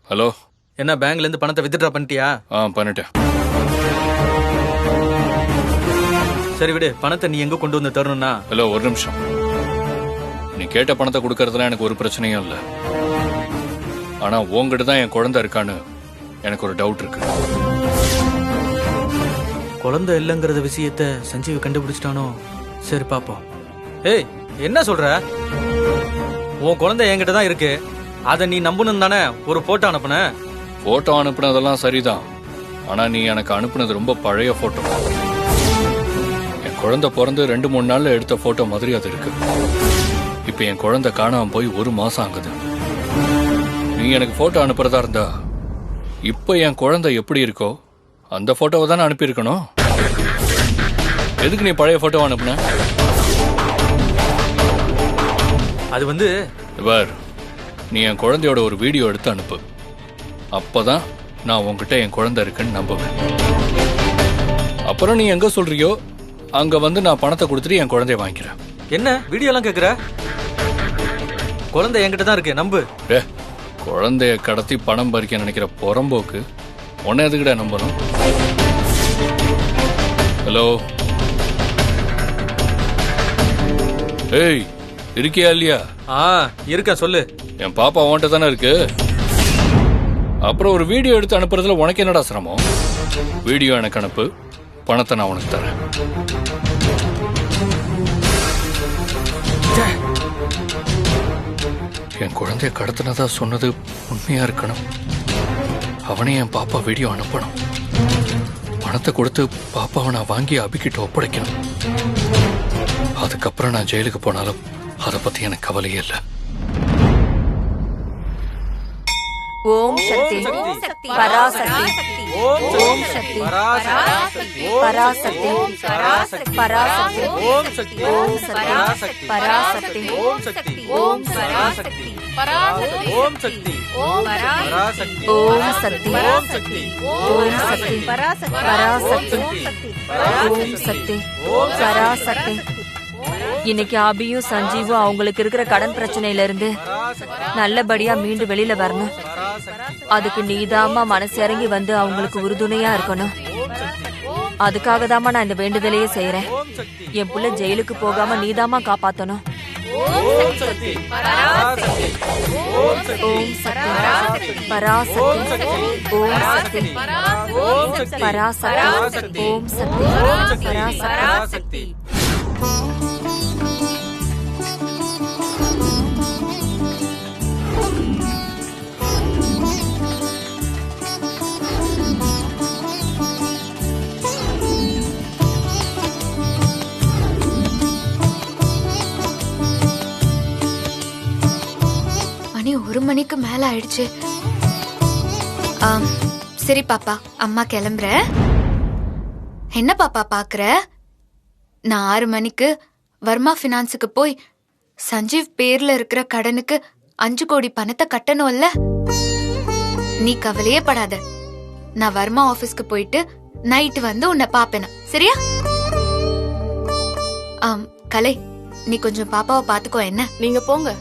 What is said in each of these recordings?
Hello. என்ன பேங்க்ல இருந்து பணத்தை வித்ட்ரா பண்ணிட்டியா? பண்ணிட்டேன். சரி விடு, பணத்தை நீ எங்க கொண்டு வந்து தரணும்னா? ஹலோ, ஒரு நிமிஷம். நீ கேட்ட பணத்தை கொடுக்கறதுல எனக்கு ஒரு பிரச்சனையும் இல்லை. ஆனா உங்ககிட்ட தான் என் குழந்தை இருக்கான்னு எனக்கு ஒரு டவுட் இருக்கு. குழந்தை இல்லைங்கிறத விஷயத்த சஞ்சீவ் கண்டுபிடிச்சிட்டானோ? சரி பாப்போம். ஏய், என்ன சொல்ற? உன் குழந்தை என்கிட்ட தான் இருக்கு, அதை நீ நம்பணும் தானே ஒரு போட்டோ அனுப்புன? போட்டோ அனுப்புனதெல்லாம் சரிதான். ஆனா நீ எனக்கு அனுப்புனது ரொம்ப பழைய போட்டோ. என் குழந்தை பிறந்து 2-3 நாள்ல எடுத்த போட்டோ மாதிரி அது இருக்கு. இப்ப என் குழந்தை காணாம போய் 1 மாசம் ஆகுது. நீ எனக்கு போட்டோ அனுப்புறதா இருந்தா இப்ப என் குழந்தை எப்படி இருக்கோ அந்த போட்டோவை தானே அனுப்பியிருக்கணும். எதுக்கு நீ பழைய போட்டோ அனுப்புன? அது வந்து இவர், நீ என் குழந்தையோட ஒரு வீடியோ எடுத்து அனுப்பு. அப்பதான் நான் உன்கிட்ட என் குழந்தை இருக்குன்னு நம்புவேன். அப்புறம் நீ எங்க சொல்றியோ அங்க வந்து நான் பணத்தை கொடுத்துட்டு என் குழந்தைய வாங்கிக்கிறேன். என்ன வீடியோ எல்லாம் கேக்குற? குழந்தை என்கிட்ட தான் இருக்கு, நம்பு. குழந்தைய கடத்தி பணம் பறிக்க நினைக்கிற புறம்போக்கு உன்னை எதுக்கிட்ட நம்பணும்? ஹலோ. ஏய், இருக்கியா இல்லையா? இருக்க, சொல்லு. என் பாப்பா உன்கிட்ட தானே இருக்கு. அப்புறம் ஒரு வீடியோ எடுத்து அனுப்புறதுல உனக்கு என்னடா சிரமம்? வீடியோ எனக்கு அனுப்பு, பணத்தை நான் உனக்கு தரேன். என் குழந்தைய கடத்தினதா சொன்னது உண்மையா இருக்கணும். அவனே என் பாப்பா வீடியோ அனுப்பணும். பணத்தை கொடுத்து பாப்பாவை நான் வாங்கி அபிக்கிட்ட ஒப்படைக்கணும். அதுக்கப்புறம் நான் ஜெயிலுக்கு போனாலும் அதை பத்தி எனக்கு கவலையே இல்லை. ஓம் சக்தி பராசக்தி. ஓம் சக்தி பராசக்தி. பராசக்தி. ஓம் சக்தி. ஓம் சக்தி பராசக்தி. ஓம் சக்தி. ஓம் பராசக்தி. ஓம் சக்தி. ஓம் பராசக்தி. ஓம் சக்தி. ஓம் சக்தி. ஓம் சக்தி பராசக்தி. ஓம் சக்தி பராசக்தி. இன்னைக்கு அபியும் சஞ்சீவும் அவங்களுக்கு இருக்கிற கடன் பிரச்சனையில இருந்து நல்லபடியா மீண்டு வெளியில வரணும். அதுக்கு நீதாமா மனசு இறங்கி வந்து அவங்களுக்கு உறுதுணையா இருக்கணும். அதுக்காக தாமா நான் இந்த வேண்டுதலையே செய்யறேன். என் புள்ள ஜெயிலுக்கு போகாம நீதாமா காப்பாத்தணும். ஓம் சக்தி. பராசக்தி. ஓம் சக்தி பராசக்தி. ஓம் சக்தி பராசக்தி. ஓம் சக்தி பராசக்தி. மணி 1 மணிக்கு மேல ஆயிடுச்சு. சரி பாப்பா, அம்மா கிளம்புற. என்ன பாப்பா பாக்குற? நான் 6 மணிக்கு வர்மா பினான்ஸுக்கு போய் சஞ்சீவ் பேர்ல இருக்கிற கடனுக்கு 5 கோடி பணத்தை கட்டணும்ல. நீ கவலையே படாத. நான் வர்மா ஆபீஸ்க்கு போயிட்டு நைட் வந்து உன்னை பாப்பேனா, சரியா? கலை, நீ கொஞ்சம் பாப்பாவை பாத்துக்கோ. என்ன? நீங்க போங்க,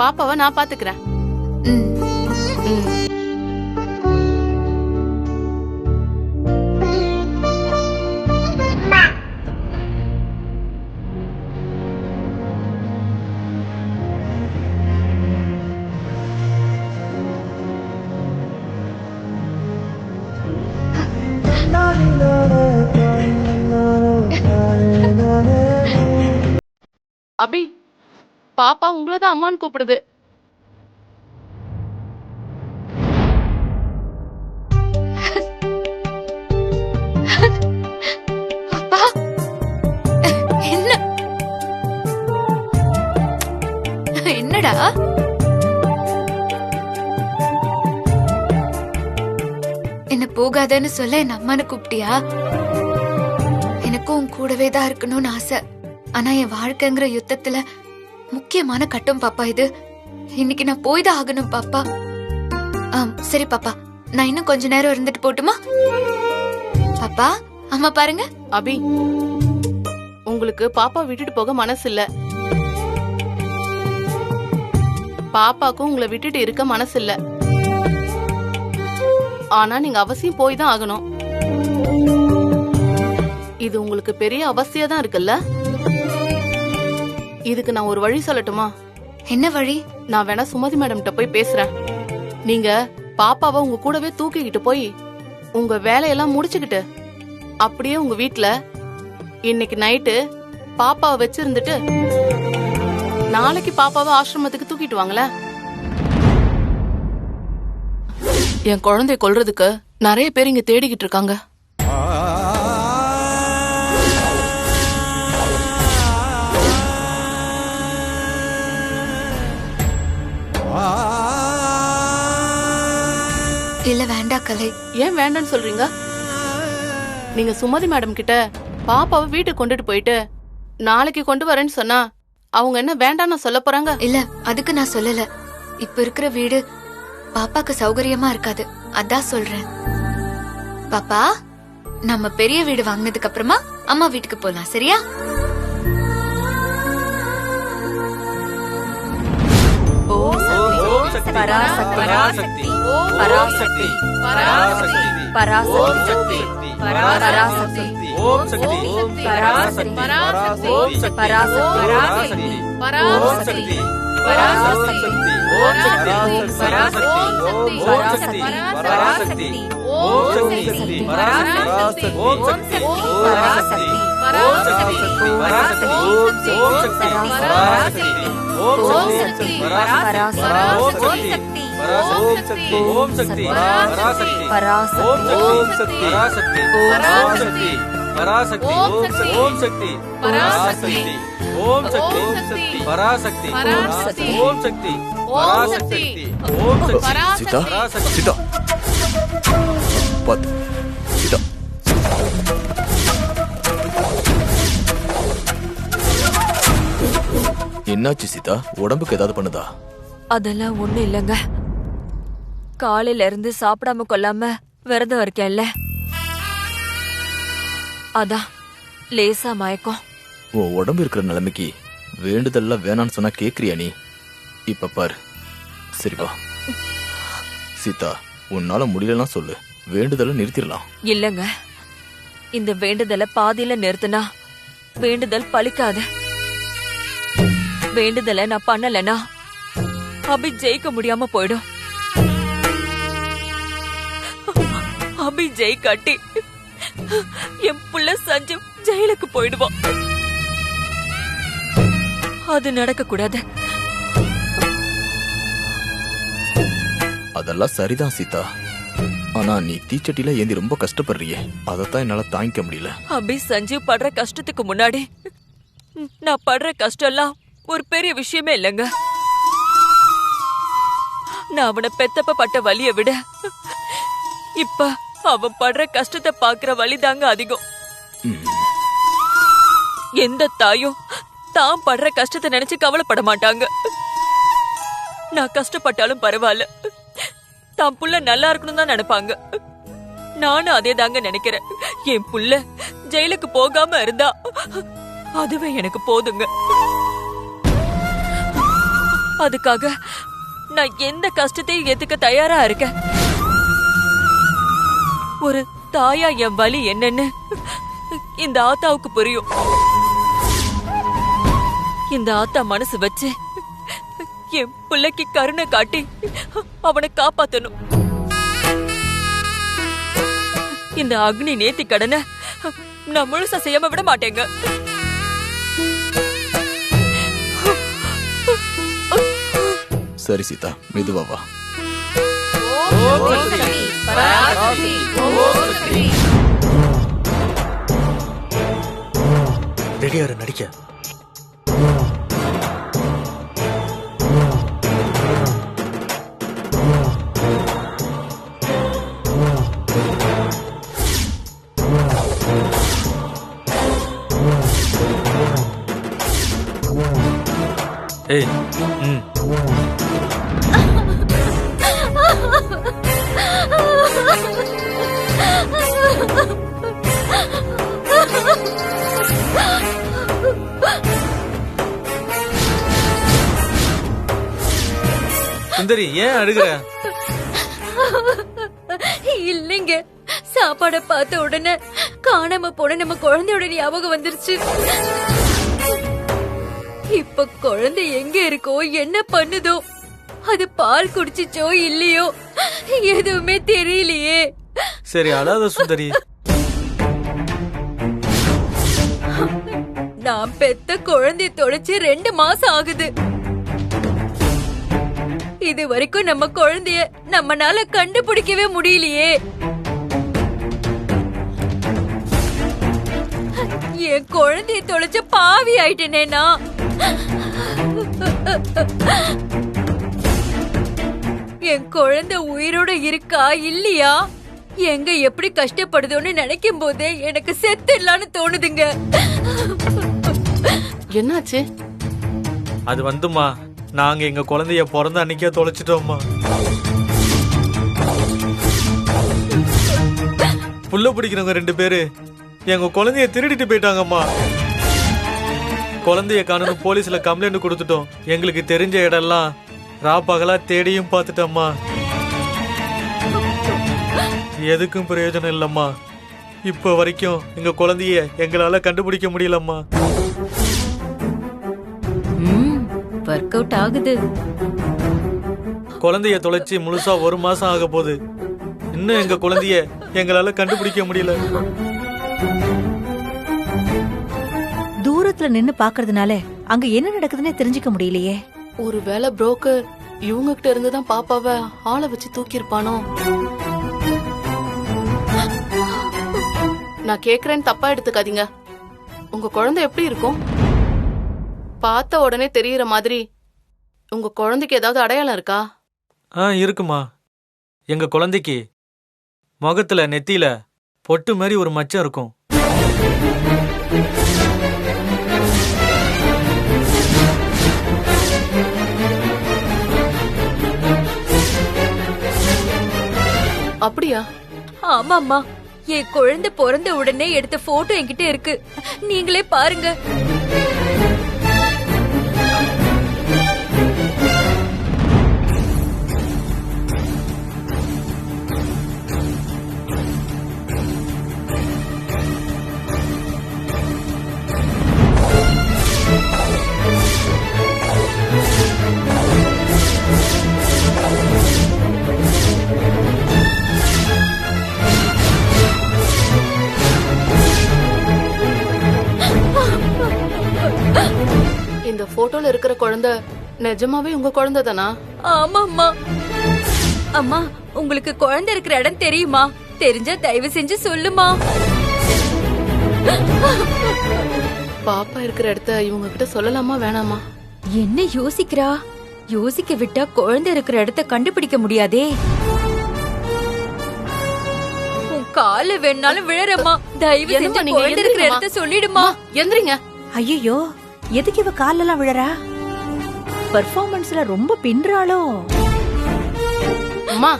பாப்பாவை நான் பாத்துக்கிறேன். அபி, பாப்பா உங்களதான் அம்மான்னு கூப்பிடுது. அப்பா, என்ன? என்னடா? என்ன போகாதன்னு சொல்ல என் அம்மானு கூப்பிட்டியா? எனக்கும் உன் கூடவே தான் இருக்கணும்னு ஆசை. ஆனா என் வாழ்க்கைங்கிற யுத்தத்துல முக்கியமான கட்டம் பாப்பா இது. இன்னைக்கு நான் போய் தான் ஆகணும் பாப்பா. சரி பாப்பா, நான் இன்னும் கொஞ்ச நேரம் இருந்துட்டு போட்டுமா? பாப்பா, அம்மா பாருங்க. அபி, உங்களுக்கு பாப்பா விட்டுட்டு போக மனசு இல்ல. பாப்பாக்கும் உங்களை விட்டுட்டு இருக்க மனசு இல்ல. ஆனா நீங்க அவசியம் போய் தான் ஆகணும். இது உங்களுக்கு பெரிய அவசியம் தான் இருக்குல்ல. இதுக்கு நான் ஒரு வழி சொல்லட்டுமா? என்ன வழி? நான் வேணா சுமதி மேடம்கிட்ட போய் பேசுறேன். நீங்க பாப்பாவை உங்க கூடவே தூக்கிக்கிட்டு போய் உங்க வேலையெல்லாம் முடிச்சுக்கிட்டு அப்படியே உங்க வீட்ல இன்னைக்கு நைட்டு பாப்பாவை வச்சிருந்துட்டு நாளைக்கு பாப்பாவை ஆசிரமத்துக்கு தூக்கிட்டு வாங்களேன். என் குழந்தைய கொல்றதுக்கு நிறைய பேர் இங்க தேடிக்கிட்டு இருக்காங்க. இல்ல வேண்டாம் கலை. ஏன் வேண்டான்னு சொல்றீங்க? நீங்க சுமதி மேடம் கிட்ட பாப்பாவை வீட்டுக்கு கொண்டுட்டு போயிட்டு நாளைக்கு கொண்டு வரேன்னு சொன்னா அவங்க என்ன வேண்டான்னு சொல்ல போறாங்க? இல்ல அதுக்கு நான் சொல்லல. இப்ப இருக்கிற வீடு பாப்பாக்கு சௌகரியமா இருக்காது, அதான் சொல்றேன். பாப்பா, நம்ம பெரிய வீடு வாங்கினதுக்கு அப்புறமா அம்மா வீட்டுக்கு போலாம், சரியா? ஓம் சக்தி பராசக்தி பராசக்தி பராசக்தி பராசக்தி பராசக்தி ஓம் சக்தி பராசக்தி பராசக்தி பராசக்தி பராசக்தி பராசக்தி ஓம் சக்தி பராசக்தி பராசக்தி ஓம் சக்தி பராசக்தி ஓம் சக்தி பராசக்தி பராசக்தி ஓம் சக்தி பராசக்தி ஓம் சக்தி பராசக்தி ஓம் சக்தி ஓம் சக்தி பராசக்தி ஓம் சக்தி பராசக்தி ஓம் சக்தி பராசக்தி ஓம் சக்தி பராசக்தி ஓம் சக்தி பராசக்தி ஓம் சக்தி பராசக்தி ஓம் சக்தி சீதா பராசக்தி. சீதா பாத்து சீதா என்னாச்சு சீதா? உடம்புக்கு ஏதாவது பண்ணுதா? அதெல்லாம் ஒண்ணும் இல்லைங்க. காலையில இருந்து சாப்பிடாம கொள்ளாம விரதம் இருக்கேன்ல, அதான் லேசா மயக்கம். உன் உடம்பு இருக்கிற நிலைமைக்கு வேண்டுதல்லாம் வேணான்னு சொன்னா கேக்குறியா நீ? இப்ப பாரு, சரி வா. சீதா, உன்னால முடியலன்னா சொல்லு, வேண்டுதலை நிறுத்திடலாம். இல்லங்க, இந்த வேண்டுதலை பாதியில நிறுத்தினா வேண்டுதல் பலிக்காது. வேண்டுதலை நான் பண்ணலனா அபி ஜெயிக்க முடியாம போயிடும். அபி ஜெயிக்காட்டி என் புள்ள சஞ்சீவ் ஜெயிலுக்கு போயிடுவான். அது நடக்க கூடாது. அதெல்லாம் சரிதான் சீதா, ஆனா நீ தீச்சட்டில ஏந்தி ரொம்ப கஷ்டப்படுறியே, அதத்தான் என்னால தாங்கிக்க முடியல. அபி சஞ்சீவ் படுற கஷ்டத்துக்கு முன்னாடி நான் படுற கஷ்டம் எல்லாம் ஒரு பெரிய விஷயமே இல்லைங்க. நான் அவனை பெத்தப்ப பட்ட வலியை விட இப்ப அவன் படுற கஷ்டத்தை பாக்குற வலிதாங்க அதிகம். எந்த தாயும் தான் படுற கஷ்டத்தை நினைச்சு கவலைப்பட மாட்டாங்க. நான் கஷ்டப்பட்டாலும் பரவாயில்ல, தான் புள்ள நல்லா இருக்கணும் தான் நினைப்பாங்க. நானும் அதே தாங்க நினைக்கிறேன். என் புள்ள ஜெயிலுக்கு போகாம இருந்தா அதுவே எனக்கு போதுங்க. அதுக்காக நான் எந்த கஷ்டத்தையும் ஏத்துக்க தயாரா இருக்கேன். ஒரு தாயா என் வலி என்னன்னு இந்த ஆத்தாவுக்கு புரியும். இந்த ஆத்தா மனசு வச்சு என் பிள்ளைக்கு கருணை காட்டி அவனை காப்பாத்தணும். இந்த அக்னி நேத்தி கடனை நான் முழுசா செய்யாம விட மாட்டேங்க. சரி சீதா, மெதுவா வா. ரெடியாரு நடிக்க. ஏய், சுந்தரி, ஏன் அழுகுற? இல்லைங்க, சாப்பாட பார்த்த உடனே காணாம போன நம்ம குழந்தையோட ஞாபகம் வந்துருச்சு. இப்ப குழந்தை எங்க இருக்கோ, என்ன பண்ணுதோ, அது பால் குடிச்சிச்சோ இல்லையோ எதுவுமே தெரியலையே. சரி அழாத சுந்தரி. நான் பெத்த குழந்தைய தொலைச்சு 2 மாசம் ஆகுது. இது வரைக்கும் நம்ம குழந்தைய நம்மனால கண்டுபிடிக்கவே முடியலையே. என் குழந்தைய தொலைச்ச பாவி ஆயிட்டேனே நான். என் குழந்தை உயிரோட இருக்கா இல்லையா, எங்க எப்படி கஷ்டப்படுதோன்னு நினைக்கும் போதே எனக்கு செத்துடலான்னு தோணுதுங்க. என்னாச்சு? அது வந்துமா, நாங்க எங்க குழந்தைய பிறந்த அன்னைக்கே தொலைச்சிட்டோம்மா. புள்ள பிடிக்கிறவங்க 2 பேரு எங்க குழந்தைய திருடிட்டு போயிட்டாங்கம்மா. குழந்தைய காணணும் போலீஸ்ல கம்ப்ளைண்ட் கொடுத்துட்டோம். எங்களுக்கு தெரிஞ்ச இடம்லாம் ராப்பகலா தேடியும் பார்த்துட்டோம்மா. எதுக்கும் பிரயோஜனம் இல்லம்மா. இப்ப வரைக்கும் எங்க குழந்தைய எங்களால கண்டுபிடிக்க முடியலம்மா. வொர்க் அவுட் ஆகுது. குழந்தைய தொலைச்சி முழுசா 1 மாசம் ஆக போகுது. இன்னும் எங்க குழந்தைய எங்களால கண்டுபிடிக்க முடியல. தூரத்துல நின்னு பாக்குறதுனால அங்க என்ன நடக்குதுன்னே தெரிஞ்சுக்க முடியலையே. ஒருவேளை புரோக்கர் இவங்க கிட்ட இருந்துதான் பாப்பாவை ஆளை வச்சு தூக்கி இருப்பானோ? நான் கேக்குறேன்னு தப்பா எடுத்துக்காதீங்க. உங்க குழந்தை எப்படி இருக்கும்? பார்த்த உடனே தெரியற மாதிரி உங்க குழந்தைக்கு ஏதாவது அடையாளம் இருக்கா? இருக்குமா. எங்க குழந்தைக்கு முகத்துல நெத்தியில பொட்டு மாதிரி ஒரு மச்சம் இருக்கும். அப்படியா? ஆமாம்மா, என் குழந்தை பிறந்த உடனே எடுத்த போட்டோ என்கிட்ட இருக்கு. நீங்களே பாருங்க. இந்த போட்டோல இருக்கிற குழந்தை நிஜமாவே உங்க குழந்தை தானா? ஆமாம்மா. அம்மா, உங்களுக்கு குழந்தை இருக்கிற இடம் தெரியுமா? தெரிஞ்சா தயவு செஞ்சு சொல்லுமா. பாப்பா இருக்கிற இடத்த இவங்க கிட்ட சொல்லலாமா வேணாமா? என்ன யோசிக்கிறா? யோசிக்க விட்டா குழந்தை இருக்கிற இடத்த கண்டுபிடிக்க முடியாதே. உன் கால வேணாலும் விழறமா. தயவு செஞ்சு குழந்தை இருக்கிற இடத்த சொல்லிடுமா. எந்திரிங்க. ஐயோ, எதுக்கு இவ காலெல்லாம் விழறா? பெர்ஃபார்மன்ஸ்ல ரொம்ப பின்றாளோ? அம்மா,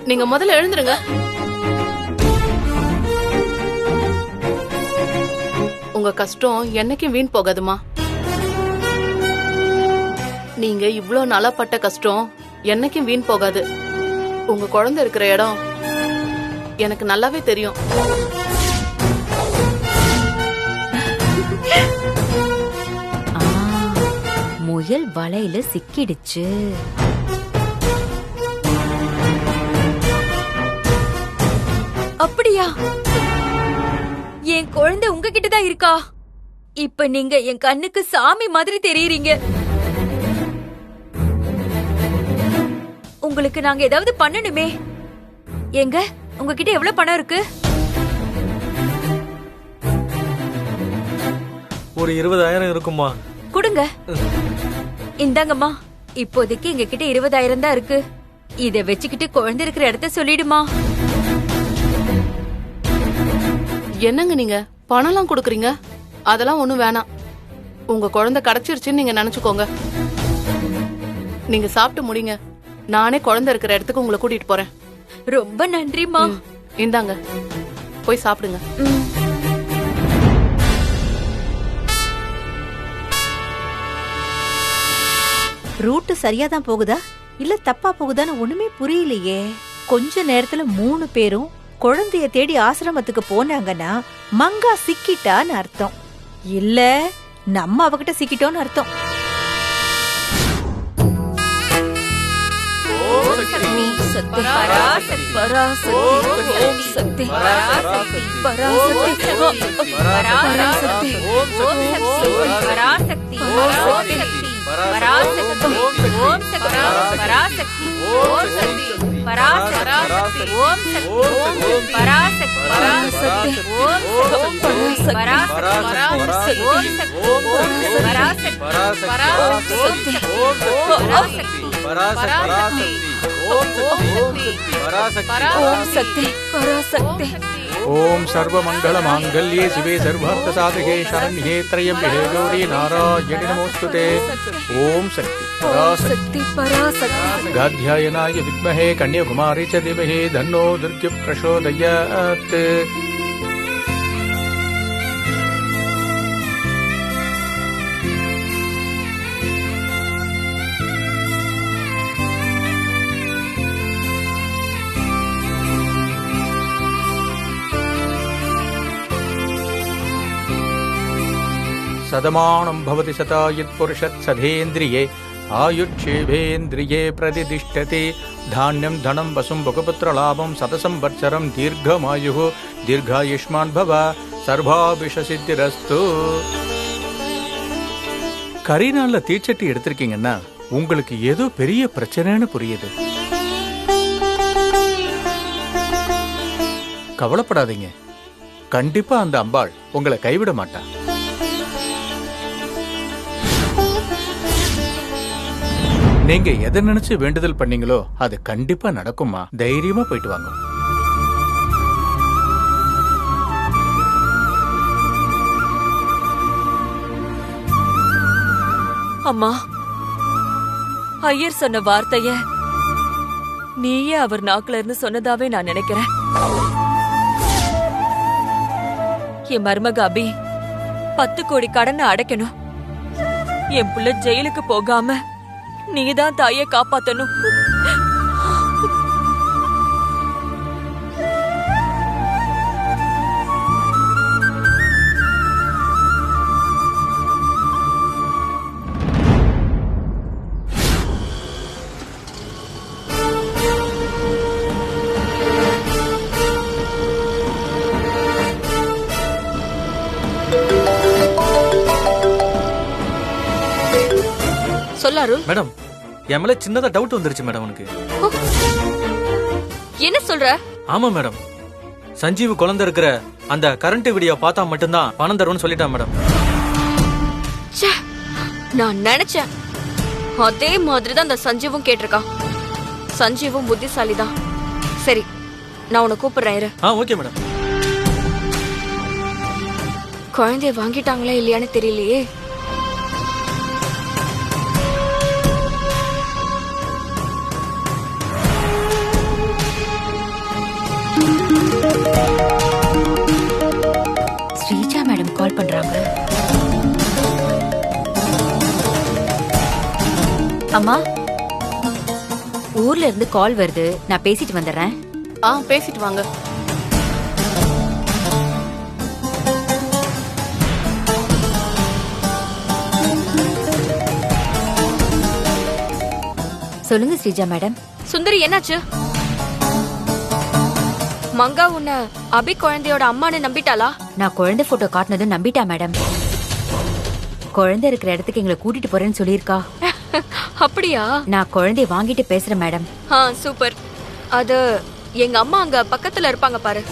நீங்க முதல்ல எழுந்துருங்க. உங்க கஷ்டம் என்னைக்கும் வீண் போகாதுமா. நீங்க இவ்ளோ நாளா பட்ட கஷ்டம் என்னைக்கும் வீண் போகாது. உங்க குழந்தை இருக்கிற இடம் எனக்கு நல்லாவே தெரியும். முயல் வலையில சிக்கிடுச்சு. அப்படியா? என் குழந்தை உங்ககிட்ட தான் இருக்கா? இப்ப நீங்க என் கண்ணுக்கு சாமி மாதிரி தெரியுறீங்க. உங்களுக்கு நாங்க ஏதாவது பண்ணணுமே. எங்க உங்ககிட்ட எவ்வளவு பணம் இருக்கு? ஒரு 20,000 இருக்குமா. கொடுங்க. இந்தாங்கம்மா, இப்போதைக்கு எங்க கிட்ட 20,000 தான் இருக்கு. இத வச்சுக்கிட்டு குழந்தை இருக்கிற இடத்த சொல்லிடுமா. என்னங்க நீங்க பணம்லாம் கொடுக்குறீங்க? அதெல்லாம் ஒண்ணும் வேணாம். உங்க குழந்தை கிடைச்சிருச்சுன்னு நீங்க நினைச்சுக்கோங்க. நீங்க சாப்பிட்டு முடிங்க. நானே குழந்தை இருக்கிற இடத்துக்கு உங்களை கூட்டிட்டு போறேன். ரொம்ப நன்றிமா. இந்தாங்க, போய் சாப்பிடுங்க. ரூட் சரியாதான் போகுதா இல்ல தப்பா போகுதான்னு ஒண்ணுமே புரியலையே. கொஞ்ச நேரத்துல 3 பேரும் குழந்தைய தேடி ஆசிரமத்துக்கு போனாங்கன்னா மங்கா சிக்கிட்டான்னு அர்த்தம். இல்ல நம்ம அவகிட்ட சிக்கிட்டோன்னு அர்த்தம். சக்தி பராசக்தி பராசக்தி ஓம் சக்தி பராசக்தி பராசக்தி பராசக்தி ஓம் சக்தி பராசக்தி பராசக்தி ஓம் சக்தி பராசக்தி ஓம் சக்தி பராசக்தி ஓம் சக்தி பராசக்தி பராசக்தி ஓம் சக்தி பராசக்தி ஓம் சக்தி பராசக்தி பராசக்தி ஓம் சக்தி பராசக்தி ஓம் சர்வ மங்கள மாங்கல்யே சிவே சர்வார்த்த சாதகே சரண்யே த்ரயம்பே கௌரி நாராயணி நமோஸ்துதே. ஓம் சக்தி சக்தி பராசக்தி காத்யாயனாய வித்மஹே கன்யாகுமாரி ச தீமஹி தன்னோ துர்க்ய பிரசோதயாத். சதமானம் பவதி சதாயுத் புருஷத் சதேந்திரியே ஆயுட்சேவேந்திரியே பிரதிதிஷ்டதி. தானியம் தனம் வசும் புகபுத்திர லாபம் சதசம் வத்சரம் தீர்க்கமாயு தீர்காயுஷ்மான் பவ சர்வாபிஷ சித்திரஸ்து. கரிநாள்ல தீச்சட்டி எடுத்திருக்கீங்கன்னா உங்களுக்கு ஏதோ பெரிய பிரச்சனைன்னு புரியுது. கவலைப்படாதீங்க, கண்டிப்பா அந்த அம்பாள் உங்களை கைவிட மாட்டா. நீங்க எதை நினைச்சு வேண்டுதல் பண்ணீங்களோ அது கண்டிப்பா நடக்குமா. தைரியமா போயிட்டு வாங்க. அம்மா, ஐயர் சொன்ன வார்த்தைய நீயே அவர் நாக்குல இருந்து சொன்னதாவே நான் நினைக்கிறேன். என் மருமக அபி 10 கோடி கடனை அடைக்கணும். என் புள்ள ஜெயிலுக்கு போகாம நீதான் தாயை காப்பாத்தணும். சொல்லாரு மேடம், என் மேல சின்னதா டவுட் வந்துருச்சு மேடம். உனக்கு என்ன சொல்ற? ஆமா மேடம், சஞ்சீவ் குழந்தை இருக்கிற அந்த கரண்ட் வீடியோ பார்த்தா மட்டும்தான் பணம் தரும்னு சொல்லிட்டான் மேடம். நான் நினைச்சேன் அதே மாதிரிதான் அந்த சஞ்சீவும் கேட்டிருக்கான். சஞ்சீவும் புத்திசாலிதான். சரி, நான் உன்னை கூப்பிடுறேன் இரு. Okay madam. குழந்தைய வாங்கிட்டாங்களா இல்லையான்னு தெரியலையே. ஸ்ரீஜா மேடம் கால் பண்றாங்க. அம்மா, ஊர்ல இருந்து கால் வருது, நான் பேசிட்டு வந்துடுறேன். பேசிட்டு வாங்க. சொல்லுங்க ஸ்ரீஜா மேடம். சுந்தரி, என்னாச்சு? மங்கா உன்னை அபி குழந்தையோட அம்மான்னு நம்பிட்டாளா? நான் குழந்தை போட்டோ காட்டினதும் நம்பிட்டா மேடம். குழந்தை இருக்கிற இடத்துக்கு எங்களை கூட்டிட்டு போறேன்னு சொல்லியிருக்கா. அப்படியா? நான் குழந்தைய வாங்கிட்டு பேசுறேன் மேடம். சூப்பர். அது எங்க அம்மா அங்க பக்கத்துல இருப்பாங்க பாரு.